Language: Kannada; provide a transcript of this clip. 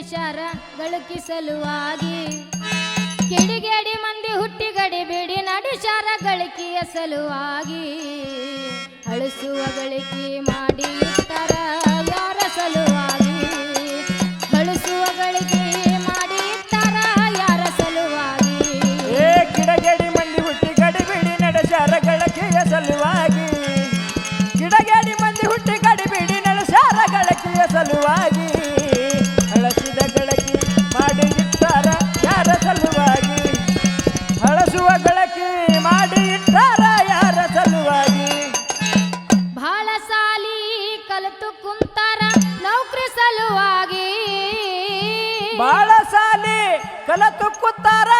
ನಡೆಸ್ಯಾರ ಗಳಿಕೆ ಸಲುವಾಗಿ ಕಿಡಿಗೇಡಿ ಮಂದಿ ಹುಟ್ಟಿ ಗಡಿಬಿಡಿ ನಡೆಸ್ಯಾರ ಗಳಿಕೆಯ ಸಲುವಾಗಿ ಅಳಿಸುವ ಗಳಿಕೆ ಮಾಡಿ ಇಟ್ಟಾರ ಯಾರ ಸಲುವಾಗಿ ಅಳಿಸುವ ಗಳಿಕೆ ಮಾಡಿ ಇಟ್ಟಾರ ಯಾರ ಸಲುವಾಗಿ ಕಿಡಗೇಡಿ ಮಂದಿ ಹುಟ್ಟಿ ಗಡಿಬಿಡಿ ನಡೆಸ್ಯಾರ ಗಳಿಕೆಯ ಸಲುವಾಗಿ ಕಿಡಗೇಡಿ ಮಂದಿ ಹುಟ್ಟಿ ಗಡಿಬಿಡಿ ನಡೆಸ್ಯಾರ ಗಳಿಕೆಯ ಸಲುವಾಗಿ ಅಳಸಿದ ಗಳಿಕೆ ಮಾಡಿ ಇಟ್ಟಾರ ಯಾರ ಸಲುವಾಗಿ ಅಳಸುವ ಗಳಿಕೆ ಮಾಡಿ ಇಟ್ಟಾರ ಯಾರ ಸಲುವಾಗಿ ಬಹಳ ಸಾಲಿ ಕಲಿತು ಕುಂತಾರ ನೌಕರಿ ಸಲುವಾಗಿ ಬಾಳ ಸಾಲಿ ಕಲತು ಕೂತಾರ